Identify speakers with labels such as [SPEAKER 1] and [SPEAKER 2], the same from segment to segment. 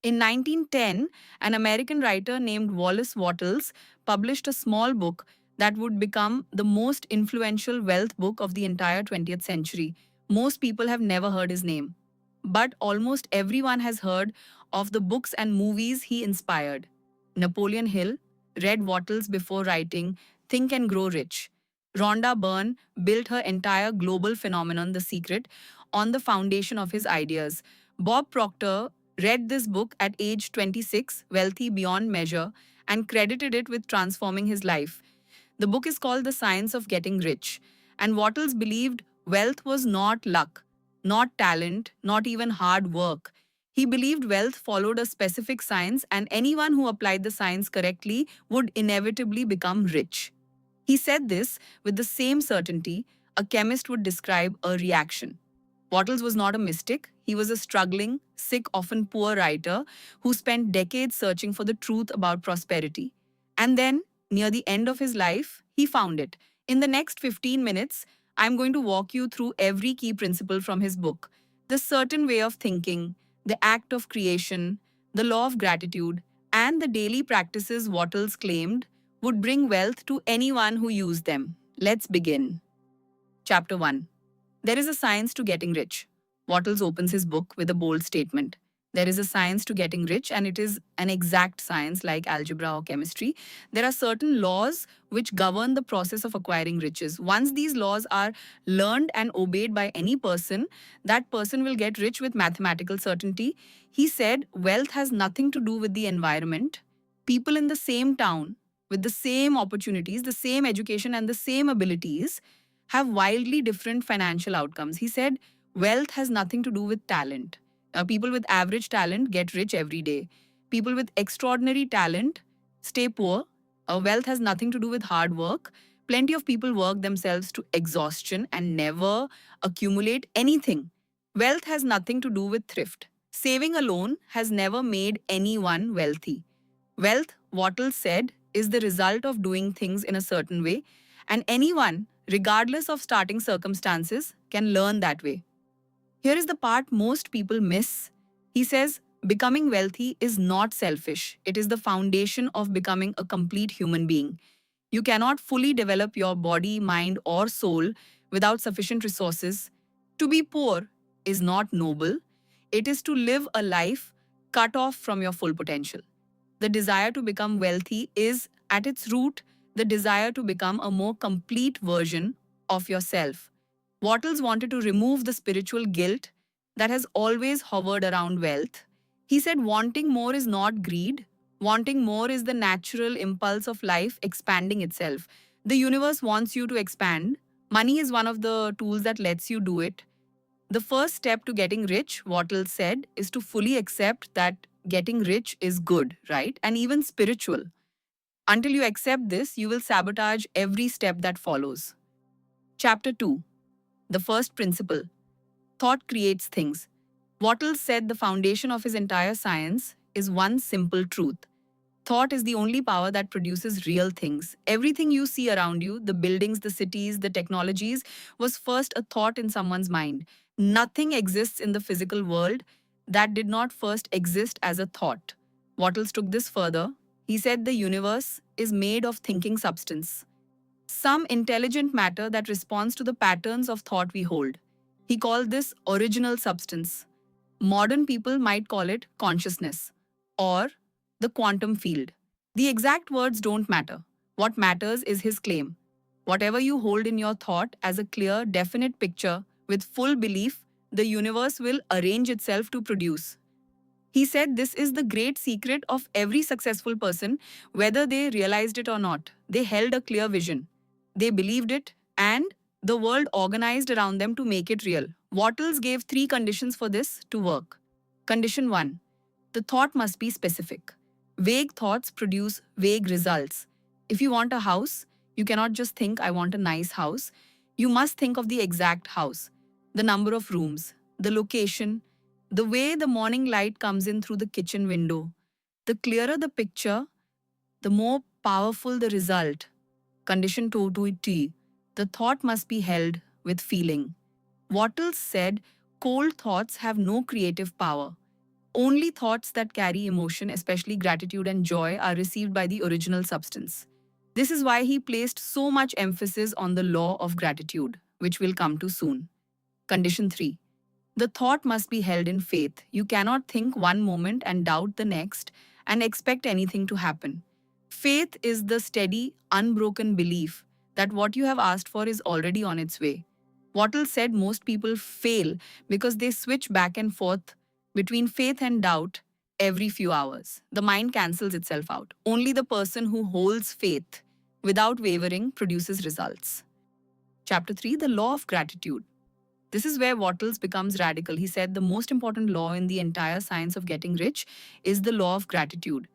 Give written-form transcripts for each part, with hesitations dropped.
[SPEAKER 1] In 1910, an American writer named Wallace Wattles published a small book that would become the most influential wealth book of the entire 20th century. Most people have never heard his name, but almost everyone has heard of the books and movies he inspired. Napoleon Hill read Wattles before writing Think and Grow Rich. Rhonda Byrne built her entire global phenomenon, The Secret, on the foundation of his ideas. Bob Proctor read this book at age 26, Wealthy Beyond Measure, and credited it with transforming his life. The book is called The Science of Getting Rich, and Wattles believed wealth was not luck, not talent, not even hard work. He believed wealth followed a specific science, and anyone who applied the science correctly would inevitably become rich. He said this with the same certainty a chemist would describe a reaction. Wattles was not a mystic. He was a struggling, sick, often poor writer who spent decades searching for the truth about prosperity. And then, near the end of his life, he found it. In the next 15 minutes, I'm going to walk you through every key principle from his book: the certain way of thinking, the act of creation, the law of gratitude, and the daily practices Wattles claimed would bring wealth to anyone who used them. Let's begin. Chapter 1. There is a science to getting rich. Wattles opens his book with a bold statement. There is a science to getting rich, and it is an exact science like algebra or chemistry. There are certain laws which govern the process of acquiring riches. Once these laws are learned and obeyed by any person, that person will get rich with mathematical certainty. He said, wealth has nothing to do with the environment. People in the same town, with the same opportunities, the same education, and the same abilities, have wildly different financial outcomes. He said, wealth has nothing to do with talent. People with average talent get rich every day. People with extraordinary talent stay poor. Wealth has nothing to do with hard work. Plenty of people work themselves to exhaustion and never accumulate anything. Wealth has nothing to do with thrift. Saving alone has never made anyone wealthy. Wealth, Wattles said, is the result of doing things in a certain way, and anyone, regardless of starting circumstances, can learn that way. Here is the part most people miss. He says, becoming wealthy is not selfish. It is the foundation of becoming a complete human being. You cannot fully develop your body, mind, or soul without sufficient resources. To be poor is not noble. It is to live a life cut off from your full potential. The desire to become wealthy is, at its root, the desire to become a more complete version of yourself. Wattles wanted to remove the spiritual guilt that has always hovered around wealth. He said wanting more is not greed. Wanting more is the natural impulse of life expanding itself. The universe wants you to expand. Money is one of the tools that lets you do it. The first step to getting rich, Wattles said, is to fully accept that getting rich is good, right? And even spiritual. Until you accept this, you will sabotage every step that follows. Chapter 2. The first principle. Thought creates things. Wattles said the foundation of his entire science is one simple truth. Thought is the only power that produces real things. Everything you see around you, the buildings, the cities, the technologies, was first a thought in someone's mind. Nothing exists in the physical world that did not first exist as a thought. Wattles took this further. He said the universe is made of thinking substance, some intelligent matter that responds to the patterns of thought we hold. He called this original substance. Modern people might call it consciousness or the quantum field. The exact words don't matter. What matters is his claim. Whatever you hold in your thought as a clear, definite picture with full belief, the universe will arrange itself to produce. He said this is the great secret of every successful person, whether they realized it or not. They held a clear vision. They believed it, and the world organized around them to make it real. Wattles gave 3 conditions for this to work. Condition 1. The thought must be specific. Vague thoughts produce vague results. If you want a house, you cannot just think, I want a nice house. You must think of the exact house, the number of rooms, the location, the way the morning light comes in through the kitchen window. The clearer the picture, the more powerful the result. Condition 2T. The thought must be held with feeling. Wattles said cold thoughts have no creative power. Only thoughts that carry emotion, especially gratitude and joy, are received by the original substance. This is why he placed so much emphasis on the law of gratitude, which we'll come to soon. Condition 3. The thought must be held in faith. You cannot think one moment and doubt the next and expect anything to happen. Faith is the steady, unbroken belief that what you have asked for is already on its way. Wattles said most people fail because they switch back and forth between faith and doubt every few hours. The mind cancels itself out. Only the person who holds faith without wavering produces results. Chapter 3, The Law of Gratitude. This is where Wattles becomes radical. He said the most important law in the entire science of getting rich is the law of gratitude.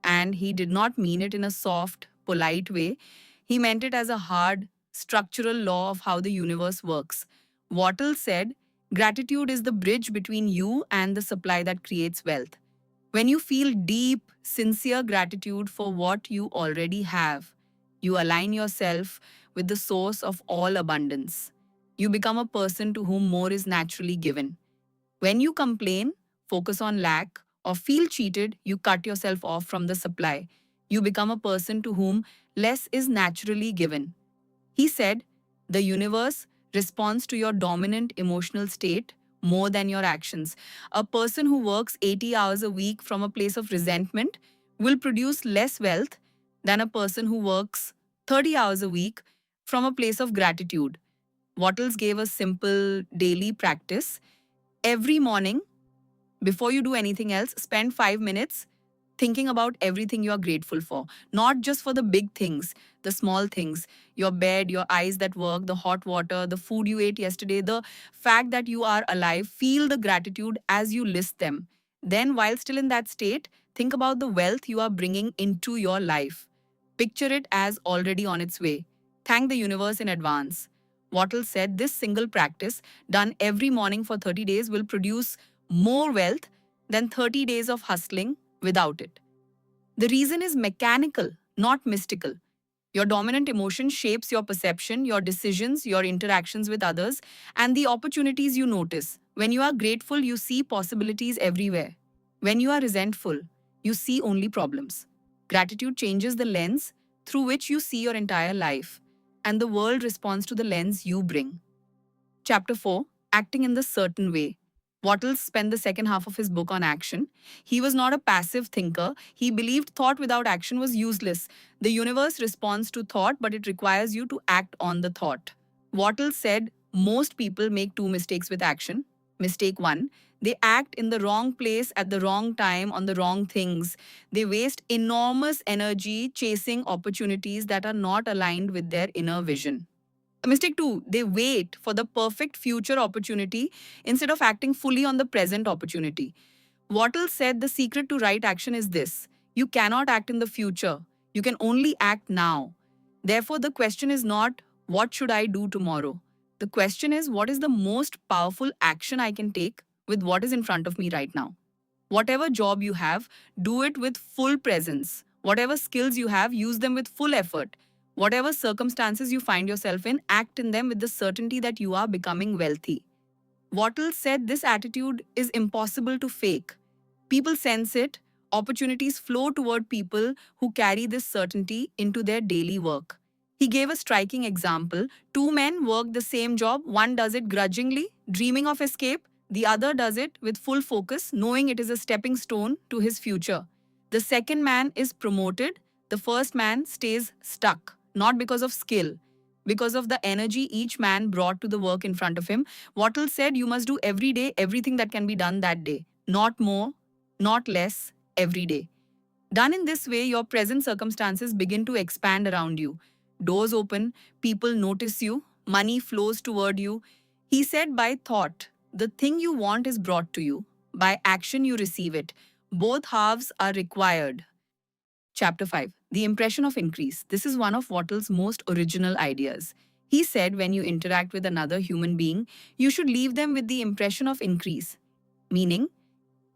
[SPEAKER 1] And he did not mean it in a soft, polite way. He meant it as a hard, structural law of how the universe works. Wattles said, gratitude is the bridge between you and the supply that creates wealth. When you feel deep, sincere gratitude for what you already have, you align yourself with the source of all abundance. You become a person to whom more is naturally given. When you complain, focus on lack, or feel cheated, you cut yourself off from the supply. You become a person to whom less is naturally given. He said, the universe responds to your dominant emotional state more than your actions. A person who works 80 hours a week from a place of resentment will produce less wealth than a person who works 30 hours a week from a place of gratitude. Wattles gave a simple daily practice. Every morning, before you do anything else, spend 5 minutes thinking about everything you are grateful for. Not just for the big things, the small things. Your bed, your eyes that work, the hot water, the food you ate yesterday, the fact that you are alive. Feel the gratitude as you list them. Then, while still in that state, think about the wealth you are bringing into your life. Picture it as already on its way. Thank the universe in advance. Wattles said this single practice, done every morning for 30 days, will produce more wealth than 30 days of hustling without it. The reason is mechanical, not mystical. Your dominant emotion shapes your perception, your decisions, your interactions with others, and the opportunities you notice. When you are grateful, you see possibilities everywhere. When you are resentful, you see only problems. Gratitude changes the lens through which you see your entire life, and the world responds to the lens you bring. Chapter 4, Acting in the Certain Way. Wattles spent the second half of his book on action. He was not a passive thinker. He believed thought without action was useless. The universe responds to thought, but it requires you to act on the thought. Wattles said most people make two mistakes with action. Mistake 1, they act in the wrong place at the wrong time on the wrong things. They waste enormous energy chasing opportunities that are not aligned with their inner vision. Mistake 2, they wait for the perfect future opportunity instead of acting fully on the present opportunity. Wattles said the secret to right action is this: you cannot act in the future, you can only act now. Therefore, the question is not, what should I do tomorrow? The question is, what is the most powerful action I can take with what is in front of me right now? Whatever job you have, do it with full presence. Whatever skills you have, use them with full effort. Whatever circumstances you find yourself in, act in them with the certainty that you are becoming wealthy. Wattles said this attitude is impossible to fake. People sense it. Opportunities flow toward people who carry this certainty into their daily work. He gave a striking example. Two men work the same job. One does it grudgingly, dreaming of escape. The other does it with full focus, knowing it is a stepping stone to his future. The second man is promoted. The first man stays stuck, not because of skill, because of the energy each man brought to the work in front of him. Wattles said you must do every day everything that can be done that day. Not more, not less, every day. Done in this way, your present circumstances begin to expand around you. Doors open, people notice you, money flows toward you. He said by thought, the thing you want is brought to you. By action, you receive it. Both halves are required. Chapter 5, The Impression of Increase. This is one of Wattles' most original ideas. He said when you interact with another human being, you should leave them with the impression of increase. Meaning,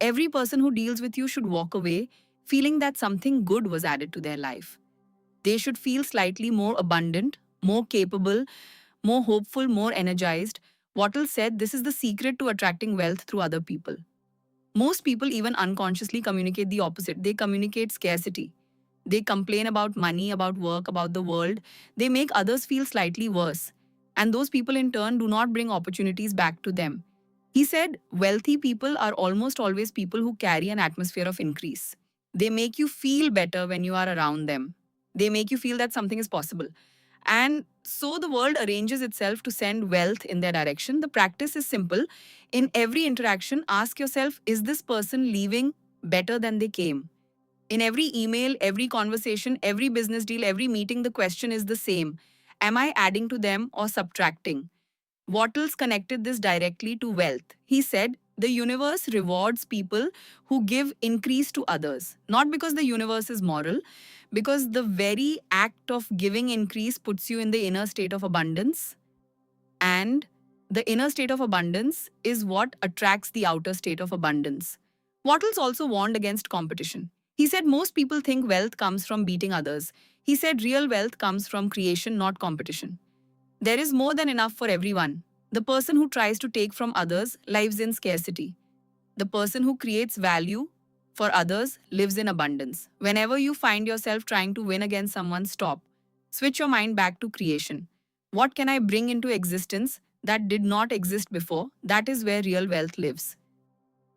[SPEAKER 1] every person who deals with you should walk away feeling that something good was added to their life. They should feel slightly more abundant, more capable, more hopeful, more energized. Wattles said this is the secret to attracting wealth through other people. Most people even unconsciously communicate the opposite. They communicate scarcity. They complain about money, about work, about the world. They make others feel slightly worse. And those people in turn do not bring opportunities back to them. He said, wealthy people are almost always people who carry an atmosphere of increase. They make you feel better when you are around them. They make you feel that something is possible. And so the world arranges itself to send wealth in their direction. The practice is simple. In every interaction, ask yourself, is this person leaving better than they came? In every email, every conversation, every business deal, every meeting, the question is the same. Am I adding to them or subtracting? Wattles connected this directly to wealth. He said, the universe rewards people who give increase to others. Not because the universe is moral, because the very act of giving increase puts you in the inner state of abundance. And the inner state of abundance is what attracts the outer state of abundance. Wattles also warned against competition. He said most people think wealth comes from beating others. He said real wealth comes from creation, not competition. There is more than enough for everyone. The person who tries to take from others lives in scarcity. The person who creates value for others lives in abundance. Whenever you find yourself trying to win against someone, stop. Switch your mind back to creation. What can I bring into existence that did not exist before? That is where real wealth lives.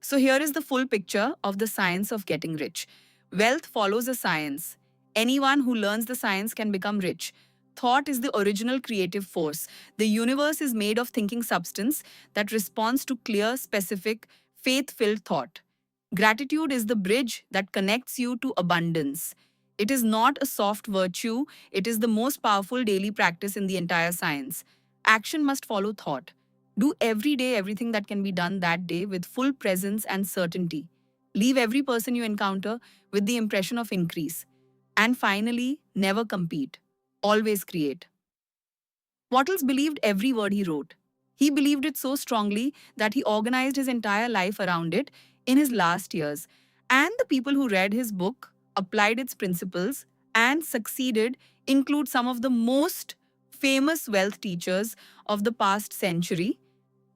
[SPEAKER 1] So here is the full picture of the science of getting rich. Wealth follows a science. Anyone who learns the science can become rich. Thought is the original creative force. The universe is made of thinking substance that responds to clear, specific, faith-filled thought. Gratitude is the bridge that connects you to abundance. It is not a soft virtue, it is the most powerful daily practice in the entire science. Action must follow thought. Do every day everything that can be done that day with full presence and certainty. Leave every person you encounter with the impression of increase. And finally, never compete. Always create. Wattles believed every word he wrote. He believed it so strongly that he organized his entire life around it in his last years. And the people who read his book, applied its principles, and succeeded include some of the most famous wealth teachers of the past century.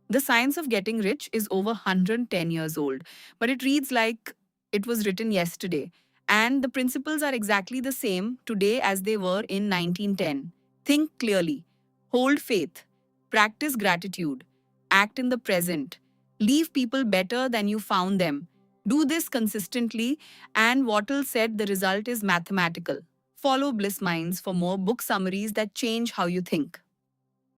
[SPEAKER 1] The Science of Getting Rich is over 110 years old, but it reads like it was written yesterday. And the principles are exactly the same today as they were in 1910. Think clearly, hold faith, practice gratitude, act in the present, leave people better than you found them. Do this consistently, and Wattle said the result is mathematical. Follow Bliss Minds for more book summaries that change how you think.